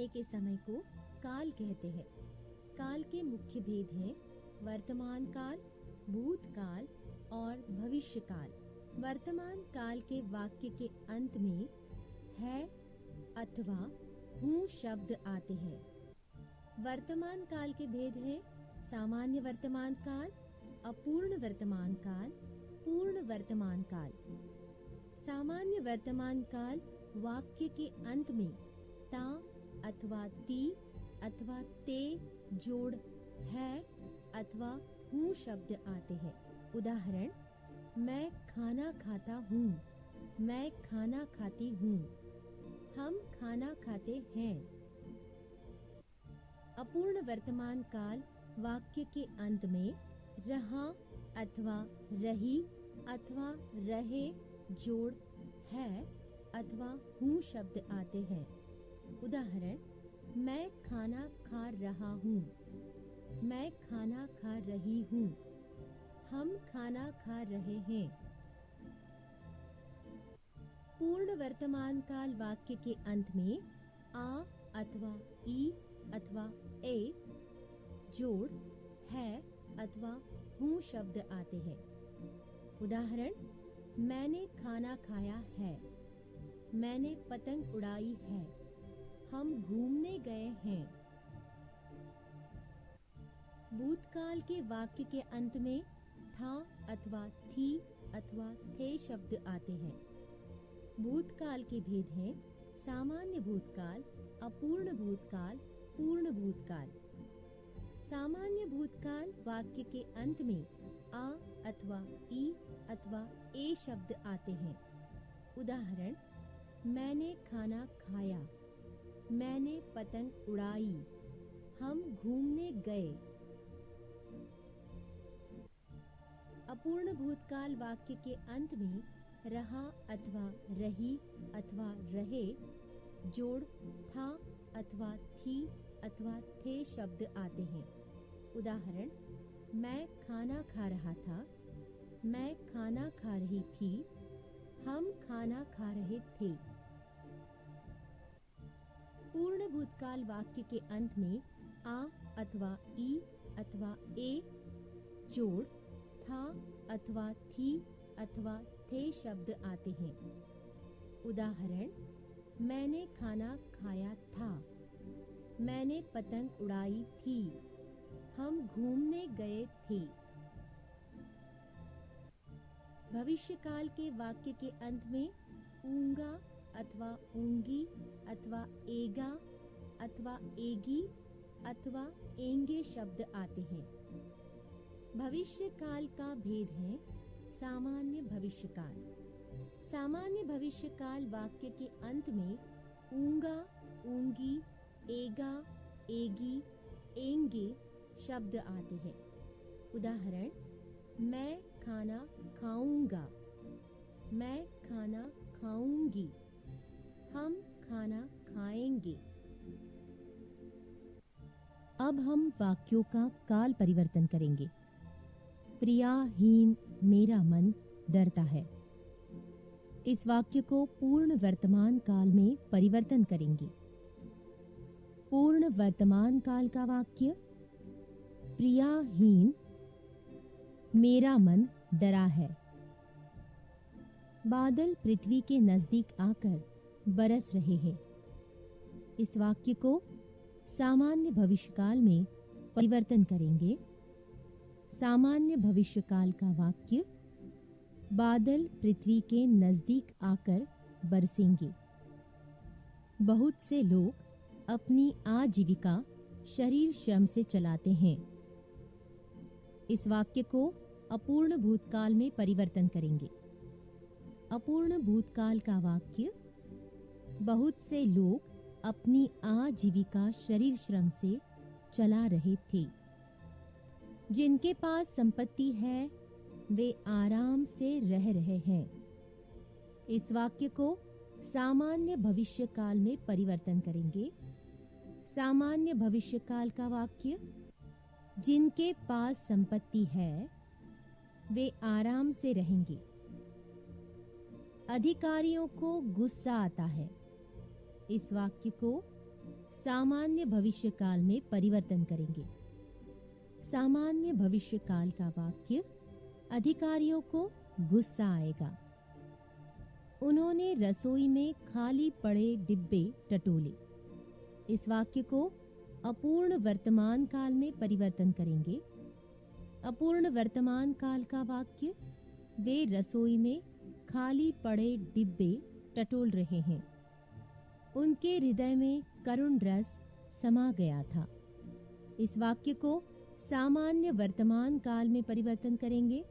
रहने के समय को काल कहते हैं। काल के मुख्य भेद हैं वर्तमान काल, भूतकाल और भविष्य काल। वर्तमान काल के वाक्य के अंत में है अथवा हूँ शब्द आते हैं। वर्तमान काल के भेद हैं सामान्य वर्तमान काल, अपूर्ण वर्तमान काल, पूर्ण वर्तमान काल। सामान्य वर्तमान काल वाक्य के अंत में ता अथवा ती अथवा ते जोड़ है अथवा हूँ शब्द आते हैं। उदाहरण, मैं खाना खाता हूँ, मैं खाना खाती हूँ, हम खाना खाते हैं। अपूर्ण वर्तमान काल वाक्य के अंत में रहा अथवा रही अथवा रहे जोड़ है अथवा हूँ शब्द आते हैं। उदाहरण, मैं खाना खा रहा हूँ, मैं खाना खा रही हूँ, हम खाना खा रहे हैं। पूर्ण वर्तमान काल वाक्य के अंत में आ अथवा ई अथवा ए जोड़ है अथवा हूँ शब्द आते हैं। उदाहरण, मैंने खाना खाया है, मैंने पतंग उड़ाई है, हम घूमने गए हैं। भूतकाल के वाक्य के अंत में था अथवा थी अथवा थे शब्द आते हैं। भूतकाल के भेद हैं सामान्य भूतकाल, अपूर्ण भूतकाल, पूर्ण भूतकाल। सामान्य भूतकाल वाक्य के अंत में आ अथवा ई अथवा ए शब्द आते हैं। उदाहरण, मैंने खाना खाया, मैंने पतंग उड़ाई, हम घूमने गए। अपूर्ण भूतकाल वाक्य के अंत में रहा अथवा रही अथवा रहे जोड़ था अथवा थी अथवा थे शब्द आते हैं। उदाहरण, मैं खाना खा रहा था, मैं खाना खा रही थी, हम खाना खा रहे थे। पूर्ण भूतकाल वाक्य के अंत में आ अथवा ई अथवा ए जोड़ था अथवा थी अथवा थे शब्द आते हैं। उदाहरण, मैंने खाना खाया था, मैंने पतंग उड़ाई थी, हम घूमने गए थे। भविष्यकाल के वाक्य के अंत में ऊंगा अथवा ऊंगी अथवा एगा अथवा एगी अथवा एंगे शब्द आते हैं। भविष्यकाल का भेद है सामान्य भविष्यकाल। सामान्य भविष्यकाल वाक्य के अंत में ऊंगा, ऊंगी, एगा, एगी, एंगे शब्द आते हैं। उदाहरण, मैं खाना खाऊंगा, मैं खाना खाऊंगी, हम खाना खाएंगे। अब हम वाक्यों का काल परिवर्तन करेंगे। प्रियाहीन मेरा मन डरता है। इस वाक्य को पूर्ण वर्तमान काल में परिवर्तन करेंगे। पूर्ण वर्तमान काल का वाक्य, प्रियाहीन मेरा मन डरा है। बादल पृथ्वी के नजदीक आकर बरस रहे हैं। इस वाक्य को सामान्य भविष्यकाल में परिवर्तन करेंगे। सामान्य भविष्यकाल का वाक्य, बादल पृथ्वी के नजदीक आकर बरसेंगे। बहुत से लोग अपनी आजीविका शरीर श्रम से चलाते हैं। इस वाक्य को अपूर्ण भूतकाल में परिवर्तन करेंगे। अपूर्ण भूतकाल का वाक्य, बहुत से लोग अपनी आजीविका शरीर श्रम से चला रहे थे। जिनके पास संपत्ति है वे आराम से रह रहे हैं। इस वाक्य को सामान्य भविष्यकाल में परिवर्तन करेंगे। सामान्य भविष्यकाल का वाक्य, जिनके पास संपत्ति है वे आराम से रहेंगे। अधिकारियों को गुस्सा आता है। इस वाक्य को सामान्य भविष्य काल में परिवर्तन करेंगे। सामान्य भविष्य काल का वाक्य अधिकारियों को गुस्सा आएगा। उन्होंने रसोई में खाली पड़े डिब्बे टटोले। इस वाक्य को अपूर्ण वर्तमान काल में परिवर्तन करेंगे। अपूर्ण वर्तमान काल का वाक्य वे रसोई में खाली पड़े डिब्बे टटोल रहे हैं। उनके हृदय में करुण रस समा गया था। इस वाक्य को सामान्य वर्तमान काल में परिवर्तन करेंगे।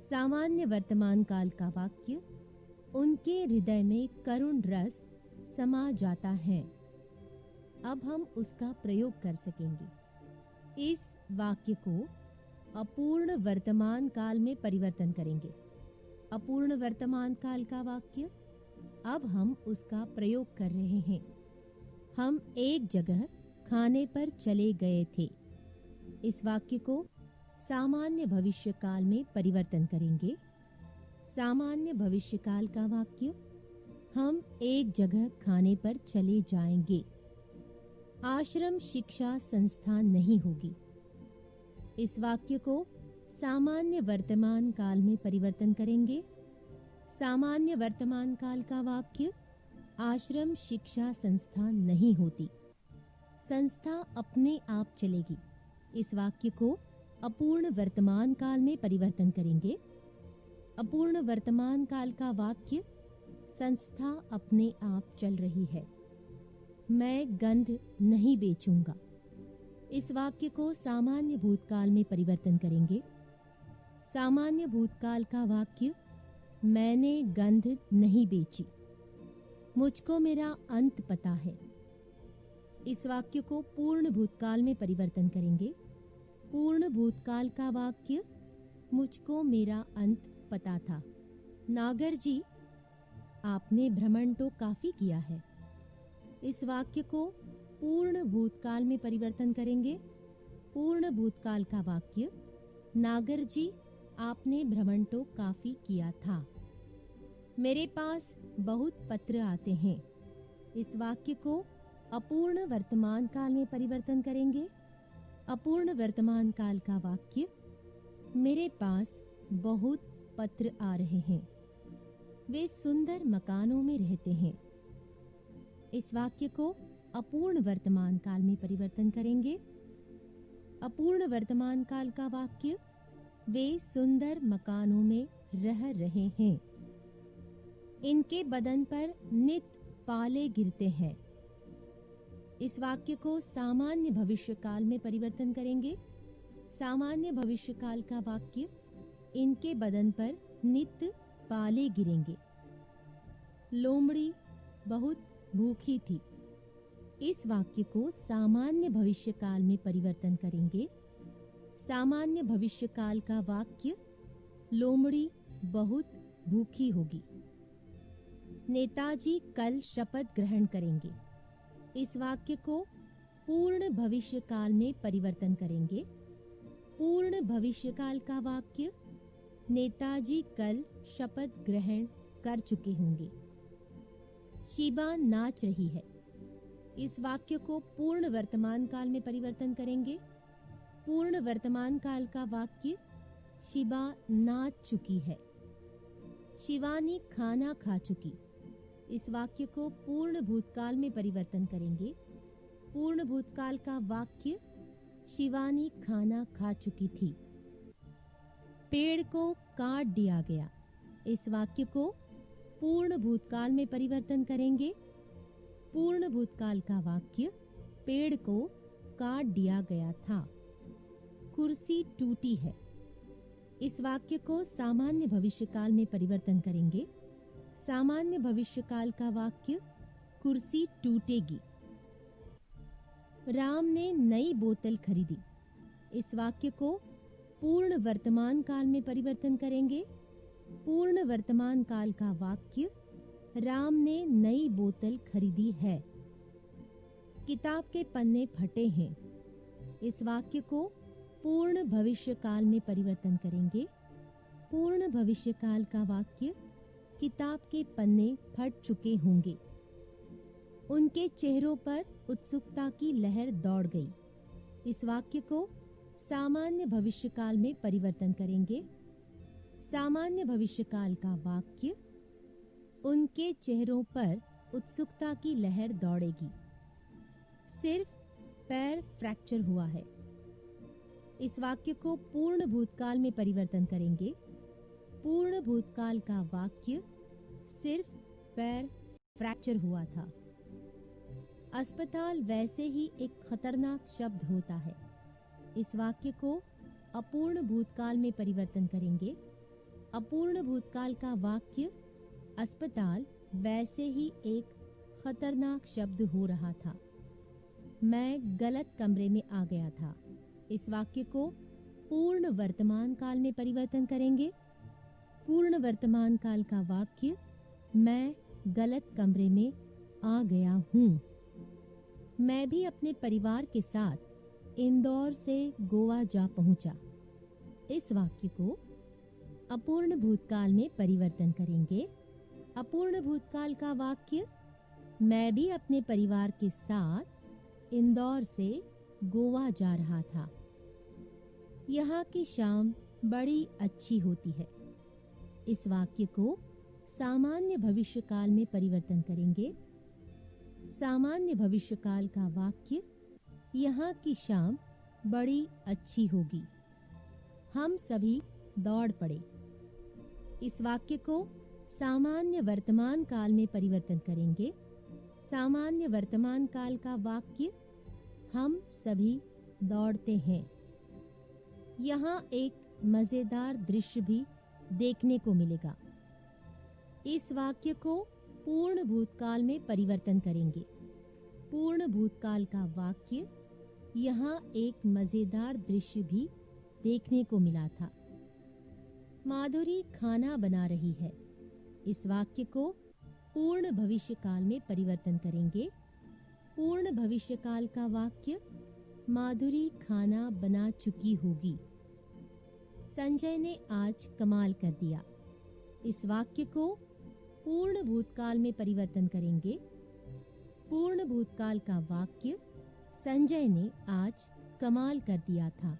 सामान्य वर्तमान काल का वाक्य उनके हृदय में करुण रस समा जाता है। अब हम उसका प्रयोग कर सकेंगे। इस वाक्य को अपूर्ण वर्तमान काल में परिवर्तन करेंगे। अपूर्ण वर्तमान काल का वाक्य अब हम उसका प्रयोग कर रहे हैं। हम एक जगह खाने पर चले गए थे। इस वाक्य को सामान्य भविष्य काल में परिवर्तन करेंगे। सामान्य भविष्य काल का वाक्य हम एक जगह खाने पर चले जाएंगे। आश्रम शिक्षा संस्थान नहीं होगी। इस वाक्य को सामान्य वर्तमान काल में परिवर्तन करेंगे। सामान्य वर्तमान काल का वाक्य आश्रम शिक्षा संस्था नहीं होती। संस्था अपने आप चलेगी। इस वाक्य को अपूर्ण वर्तमान काल में परिवर्तन करेंगे। अपूर्ण वर्तमान काल का वाक्य संस्था अपने आप चल रही है। मैं गंध नहीं बेचूंगा। इस वाक्य को सामान्य भूतकाल में परिवर्तन करेंगे। सामान्य भूतकाल का वाक्य मैंने गंध नहीं बेची। मुझको मेरा अंत पता है। इस वाक्य को पूर्ण भूतकाल में परिवर्तन करेंगे। पूर्ण भूतकाल का वाक्य मुझको मेरा अंत पता था। नागर जी, आपने भ्रमण तो काफी किया है। इस वाक्य को पूर्ण भूतकाल में परिवर्तन करेंगे। पूर्ण भूतकाल का वाक्य नागर जी, आपने भ्रमण तो काफी किया था। मेरे पास बहुत पत्र आते हैं। इस वाक्य को अपूर्ण वर्तमान काल में परिवर्तन करेंगे। अपूर्ण वर्तमान काल का वाक्य मेरे पास बहुत पत्र आ रहे हैं। वे सुंदर मकानों में रहते हैं। इस वाक्य को अपूर्ण वर्तमान काल में परिवर्तन करेंगे। अपूर्ण वर्तमान काल का वाक्य वे सुंदर मकानों में रह रहे हैं। इनके बदन पर नित पाले गिरते हैं। इस वाक्य को सामान्य भविष्य काल में परिवर्तन करेंगे। सामान्य भविष्य काल का वाक्य इनके बदन पर नित पाले गिरेंगे। लोमड़ी बहुत भूखी थी। इस वाक्य को सामान्य भविष्य काल में परिवर्तन करेंगे। सामान्य भविष्य काल का वाक्य लोमड़ी बहुत भूखी होगी। नेताजी कल शपथ ग्रहण करेंगे। इस वाक्य को पूर्ण भविष्य काल में परिवर्तन करेंगे। पूर्ण भविष्य काल का वाक्य नेताजी कल शपथ ग्रहण कर चुके होंगे। शिबा नाच रही है। इस वाक्य को पूर्ण वर्तमान काल में परिवर्तन करेंगे। पूर्ण वर्तमान काल का वाक्य शिबा नाच चुकी है। शिवानी खाना खा चुकी। इस वाक्य को पूर्ण भूतकाल में परिवर्तन करेंगे। पूर्ण भूतकाल का वाक्य शिवानी खाना खा चुकी थी। पेड़ को काट दिया गया। इस वाक्य को पूर्ण भूतकाल में परिवर्तन करेंगे। पूर्ण भूतकाल का वाक्य पेड़ को काट दिया गया था। कुर्सी टूटी है। इस वाक्य को सामान्य भविष्य काल में परिवर्तन करेंगे। सामान्य भविष्य काल का वाक्य कुर्सी टूटेगी। राम ने नई बोतल खरीदी। इस वाक्य को पूर्ण वर्तमान काल में परिवर्तन करेंगे। पूर्ण वर्तमान काल का वाक्य राम ने नई बोतल खरीदी है। किताब के पन्ने फटे हैं। इस वाक्य को पूर्ण भविष्य काल में परिवर्तन करेंगे। पूर्ण भविष्य काल का वाक्य किताब के पन्ने फट चुके होंगे। उनके चेहरों पर उत्सुकता की लहर दौड़ गई। इस वाक्य को सामान्य भविष्यकाल में परिवर्तन करेंगे। सामान्य भविष्यकाल का वाक्य, उनके चेहरों पर उत्सुकता की लहर दौड़ेगी। सिर्फ पैर फ्रैक्चर हुआ है। इस वाक्य को पूर्ण भूतकाल में परिवर्तन करेंगे। पूर्ण भूतकाल का वाक्य, सिर्फ पैर फ्रैक्चर हुआ था। अस्पताल वैसे ही एक खतरनाक शब्द होता है। इस वाक्य को अपूर्ण भूतकाल में परिवर्तन करेंगे। अपूर्ण भूतकाल का वाक्य, अस्पताल वैसे ही एक खतरनाक शब्द हो रहा था। मैं गलत कमरे में आ गया था। इस वाक्य को पूर्ण वर्तमान काल में परिवर्तन करेंगे। पूर्ण वर्तमान काल का वाक्य, मैं गलत कमरे में आ गया हूँ। मैं भी अपने परिवार के साथ इंदौर से गोवा जा पहुंचा। इस वाक्य को अपूर्ण भूतकाल में परिवर्तन करेंगे। अपूर्ण भूतकाल का वाक्य, मैं भी अपने परिवार के साथ इंदौर से गोवा जा रहा था। यहाँ की शाम बड़ी अच्छी होती है। इस वाक्य को सामान्य भविष्यकाल में परिवर्तन करेंगे। सामान्य भविष्यकाल का वाक्य, यहाँ की शाम बड़ी अच्छी होगी। हम सभी दौड़ पड़े। इस वाक्य को सामान्य वर्तमान काल में परिवर्तन करेंगे। सामान्य वर्तमान काल का वाक्य, हम सभी दौड़ते हैं। यहाँ एक मजेदार दृश्य भी देखने को मिलेगा। इस वाक्य को पूर्ण भूतकाल में परिवर्तन करेंगे। पूर्ण भूतकाल का वाक्य, यहाँ एक मजेदार दृश्य भी देखने को मिला था। माधुरी खाना बना रही है। इस वाक्य को पूर्ण भविष्यकाल में परिवर्तन करेंगे। पूर्ण भविष्यकाल का वाक्य, माधुरी खाना बना चुकी होगी। संजय ने आज कमाल कर दिया। इस वाक्य को पूर्ण भूतकाल में परिवर्तन करेंगे। पूर्ण भूतकाल का वाक्य, संजय ने आज कमाल कर दिया था।